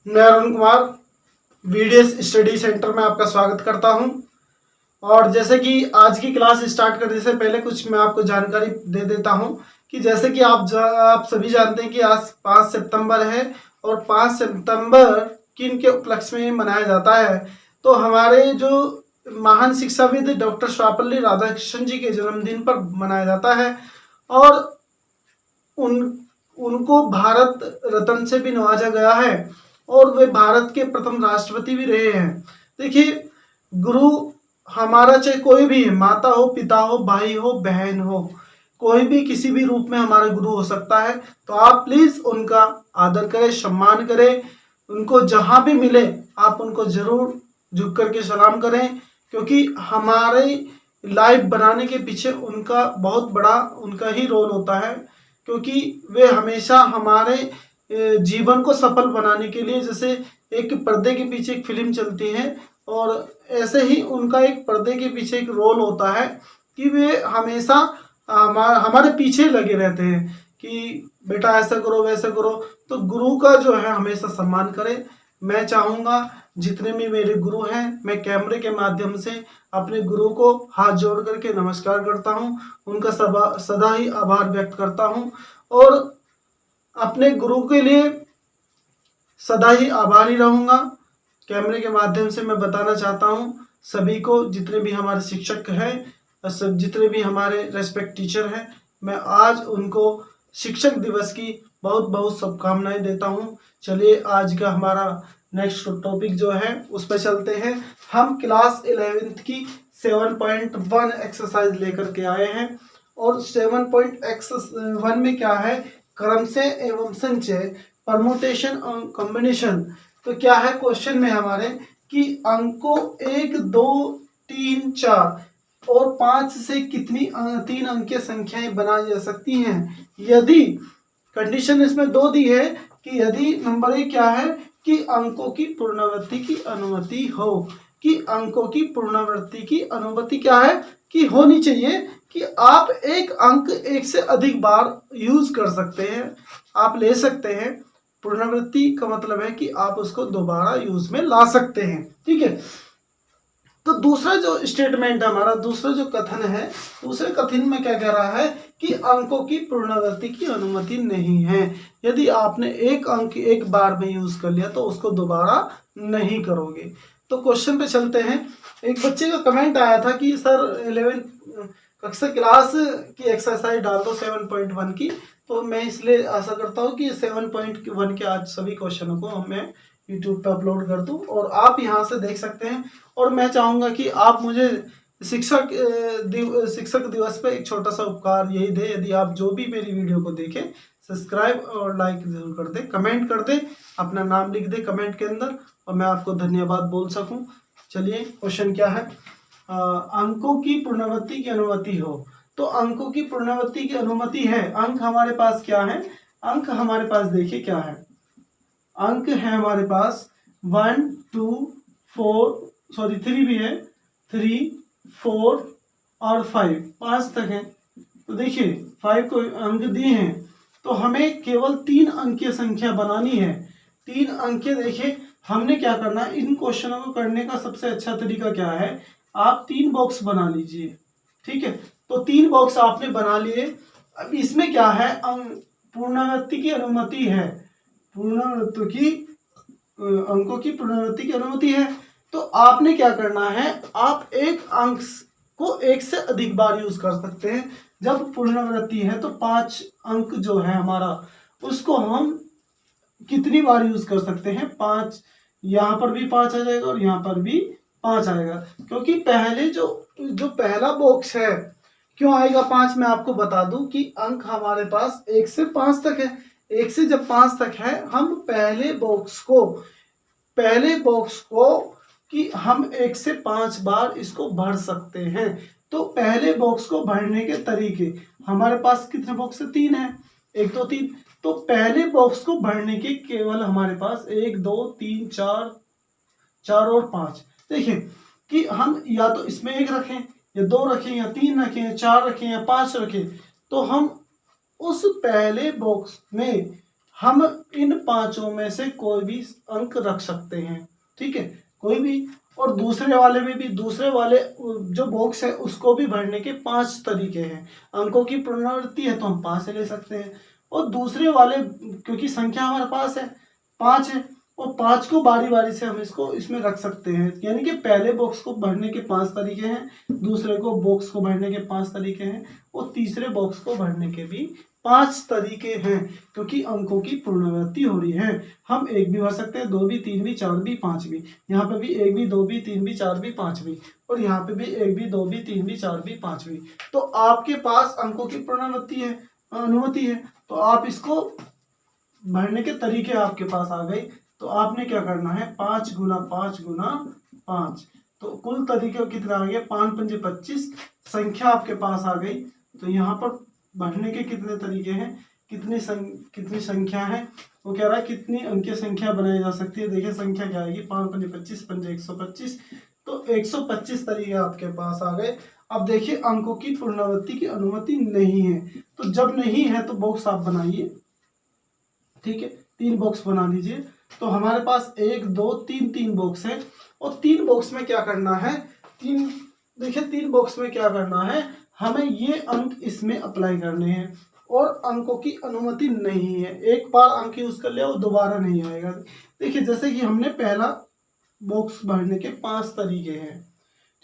मैं Arun Kumar VDS study centre में आपका स्वागत करता हूं। और जैसे कि आज की क्लास स्टार्ट करने से पहले कुछ मैं आपको जानकारी दे देता हूं कि जैसे कि आप सभी जानते हैं कि आज 5 सितंबर है और 5 सितंबर किन के उपलक्ष्य में मनाया जाता है। तो हमारे जो महान शिक्षाविद डॉक्टर सर्वपल्ली राधाकृष्णन जी के जन्मदिन पर मनाया जाता है और उनको भारत रत्न से भी नवाजा गया है और वे भारत के प्रथम राष्ट्रपति भी रहे हैं। देखिए, गुरु हमारा चाहे कोई भी है, माता हो, पिता हो, भाई हो, बहन हो, कोई भी किसी भी रूप में हमारा गुरु हो सकता है। तो आप प्लीज उनका आदर करें, सम्मान करें, उनको जहां भी मिले आप उनको जरूर झुक करके सलाम करें, क्योंकि हमारे लाइफ बनाने के पीछे उनका बहुत बड़ा उनका ही रोल होता है। क्योंकि वे हमेशा हमारे जीवन को सफल बनाने के लिए, जैसे एक पर्दे के पीछे एक फिल्म चलती है और ऐसे ही उनका एक पर्दे के पीछे एक रोल होता है कि वे हमेशा हमारे पीछे लगे रहते हैं कि बेटा ऐसा करो वैसा करो। तो गुरु का जो है हमेशा सम्मान करें। मैं चाहूँगा जितने भी मेरे गुरु हैं, मैं कैमरे के माध्यम से अपने गुरु को हाथ जोड़ करके नमस्कार करता हूँ, उनका सदा ही आभार व्यक्त करता हूँ और अपने गुरु के लिए सदा ही आभारी रहूँगा। कैमरे के माध्यम से मैं बताना चाहता हूँ सभी को, जितने भी हमारे शिक्षक हैं, सब जितने भी हमारे रेस्पेक्ट टीचर हैं, मैं आज उनको शिक्षक दिवस की बहुत बहुत शुभकामनाएं देता हूँ। चलिए आज का हमारा नेक्स्ट टॉपिक जो है उस पर चलते हैं। हम क्लास 11th की 7.1 एक्सरसाइज लेकर के आए हैं और 7.1 में क्या है, क्रम से एवं संचय, परमुटेशन और कॉम्बिनेशन। तो क्या है क्वेश्चन में हमारे कि अंकों 1, 2, 3, 4 और 5 से कितनी 3 अंकीय संख्याएं बनाई जा सकती हैं, यदि कंडीशन इसमें दो दी है कि यदि नंबर 1 क्या है कि अंकों की पुनरावृत्ति की अनुमति हो, कि अंकों की पुनरावृत्ति की अनुमति क्या है कि होनी चाहिए, कि आप एक अंक एक से अधिक बार यूज कर सकते हैं, आप ले सकते हैं। पुनरावृत्ति का मतलब है कि आप उसको दोबारा यूज में ला सकते हैं। ठीक है। तो दूसरा जो स्टेटमेंट हमारा, दूसरा जो कथन है, दूसरे कथन में क्या कह रहा है कि अंकों की पुनरावृत्ति की अनुमति नहीं है। यदि आपने एक अंक एक बार में यूज कर लिया तो उसको दोबारा नहीं करोगे। तो क्वेश्चन पे चलते हैं। एक बच्चे का कमेंट आया था कि सर 11 कक्षा क्लास की एक्सरसाइज डाल दो 7.1 की। तो मैं इसलिए आशा करता हूँ कि 7.1 के आज सभी क्वेश्चनों को मैं यूट्यूब पे अपलोड कर दूं और आप यहां से देख सकते हैं। और मैं चाहूँगा कि आप मुझे शिक्षक दिवस पे एक छोटा सा उपकार यही दे, यदि आप जो भी मेरी वीडियो को देखें सब्सक्राइब और लाइक जरूर कर दे, कमेंट कर दे, अपना नाम लिख दे कमेंट के अंदर और मैं आपको धन्यवाद बोल सकूं। चलिए क्वेश्चन क्या है, अंकों की पुनरावृत्ति की अनुमति हो। तो अंकों की पुनरावृत्ति की अनुमति है। अंक हमारे पास क्या है, अंक हमारे पास देखिए क्या है, अंक है हमारे पास 1, 2, 4 3 भी है, 3, 4 और 5 तक है। तो देखिए 5 को अंक दिए हैं तो हमें केवल 3 अंकीय संख्या बनानी है। 3 अंकीय, देखिए हमने क्या करना है, इन क्वेश्चनों को करने का सबसे अच्छा तरीका क्या है, आप 3 बॉक्स बना लीजिए। ठीक है। तो 3 बॉक्स आपने बना लिए। अब इसमें क्या है, पुनरावृत्ति की अनुमति है, पुनरावृत्ति की अंकों की पुनरावृत्ति की अनुमति है। तो आपने क्या करना है, आप एक अंक को एक से अधिक बार यूज कर सकते हैं। जब पुनरावृत्ति है तो 5 अंक जो है हमारा, उसको हम कितनी बार यूज कर सकते हैं, 5। यहाँ पर भी 5 आ जाएगा और यहाँ पर भी 5 आएगा, क्योंकि पहले जो पहला बॉक्स है, क्यों आएगा 5, मैं आपको बता दूं कि अंक हमारे पास 1 से 5 तक है। 1 से जब 5 तक है, हम पहले बॉक्स को कि हम 1 से 5 बार इसको भर सकते हैं। तो पहले बॉक्स को भरने के तरीके, हमारे पास कितने बॉक्स है, 3 है, 1, 2, 3। तो पहले बॉक्स को भरने के केवल हमारे पास 1, 2, 3, 4 और 5। देखिए कि हम या तो इसमें 1 रखें या 2 रखें या 3 रखें या 4 रखें या 5 रखें। तो हम उस पहले बॉक्स में हम इन पांचों में से कोई भी अंक रख सकते हैं, ठीक है, कोई भी। और दूसरे वाले में भी, दूसरे वाले जो बॉक्स है उसको भी भरने के 5 तरीके हैं। अंकों की पुनरावृत्ति है तो हम 5 से ले सकते हैं, और दूसरे वाले क्योंकि संख्या हमारे पास है 5 है, और 5 को बारी बारी से हम इसको इसमें रख सकते हैं। यानी कि पहले बॉक्स को भरने के 5 तरीके हैं, दूसरे को बॉक्स को भरने के 5 तरीके हैं, और तीसरे बॉक्स को भरने के भी 5 तरीके हैं, क्योंकि अंकों की पुनरावृत्ति हो रही है। हम 1 भी भर सकते हैं, 2 भी, 3 भी, 4 भी, 5 भी। यहाँ पे भी 1 भी, 2 भी, 3 भी, 4 भी, 5 भी, और यहाँ पे भी 1 भी, 2 भी, 3 भी, 4 भी, 5 भी। तो आपके पास अंकों की पुनरावृत्ति है, अनुमति है, तो आप इसको भरने के तरीके आपके पास आ गए। तो आपने क्या करना है, 5 गुना 5 गुना 5, तो कुल तरीके कितना आ गया, 5 पंजे 25 संख्या आपके पास आ गई। तो यहाँ पर भरने के कितने तरीके हैं, कितनी संख्या है, वो कह रहा है कितनी अंकीय संख्या बनाई जा सकती है। देखिए संख्या क्या आएगी, 5 पंजे 25, पंजे 125, तो 125 तरीके आपके पास आ गए। अब देखिए अंकों की पुनरावृत्ति की अनुमति नहीं है, तो जब नहीं है तो बॉक्स आप बनाइए, ठीक है, 3 बॉक्स बना दीजिए। तो हमारे पास 1 2 3 बॉक्स है, और 3 बॉक्स में क्या करना है, देखिए 3 बॉक्स में क्या करना है, हमें ये अंक इसमें अप्लाई करने हैं, और अंकों की अनुमति नहीं है। एक बार अंक यूज कर लिया वो दोबारा नहीं आएगा। देखिए जैसे कि हमने पहला बॉक्स भरने के 5 तरीके हैं,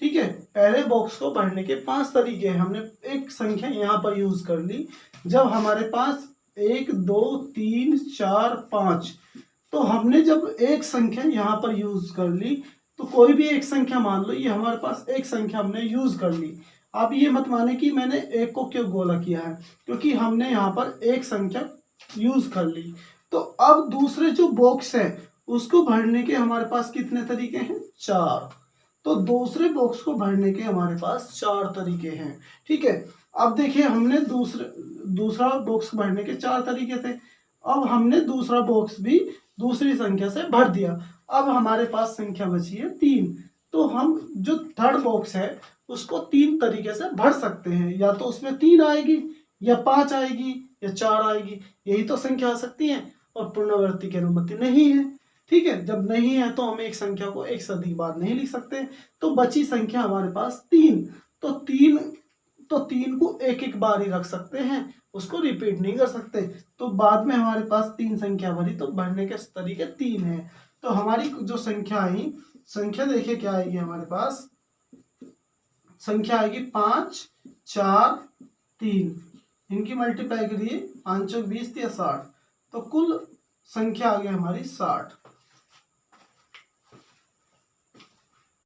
ठीक है, पहले बॉक्स को भरने के 5 तरीके हैं। हमने एक संख्या यहाँ पर यूज कर ली। जब हमारे पास 1 2 3 4 5, तो हमने जब एक संख्या यहाँ पर यूज कर ली, तो कोई भी एक संख्या मान लो, ये हमारे पास एक संख्या हमने यूज कर ली। आप ये मत माने कि मैंने एक को क्यों गोला किया है, क्योंकि हमने यहाँ पर एक संख्या यूज कर ली। तो अब दूसरे जो बॉक्स है उसको भरने के हमारे पास कितने तरीके हैं, 4। तो दूसरे बॉक्स को भरने के हमारे पास 4 तरीके हैं, ठीक है। अब देखिए हमने दूसरा बॉक्स भरने के 4 तरीके थे, अब हमने दूसरा बॉक्स भी दूसरी संख्या से भर दिया। अब हमारे पास संख्या बची है 3, तो हम जो थर्ड बॉक्स है उसको 3 तरीके से भर सकते हैं, या तो उसमें 3 आएगी, या 5 आएगी, या 4 आएगी, यही तो संख्या आ सकती है, और पुनरावृत्ति की अनुमति नहीं है, ठीक है। जब नहीं है तो हम एक संख्या को एक से अधिक बार नहीं लिख सकते, तो बची संख्या हमारे पास 3, तो 3 को एक एक बार ही रख सकते हैं, उसको रिपीट नहीं कर सकते। तो बाद में हमारे पास 3 संख्या भरी, तो भरने के तरीके 3 है। तो हमारी जो संख्या आई, संख्या देखिए क्या आएगी, हमारे पास संख्या आएगी 5 4 3, इनकी मल्टीप्लाई करिए, 5 20 या 60, तो कुल संख्या आ गई हमारी 60।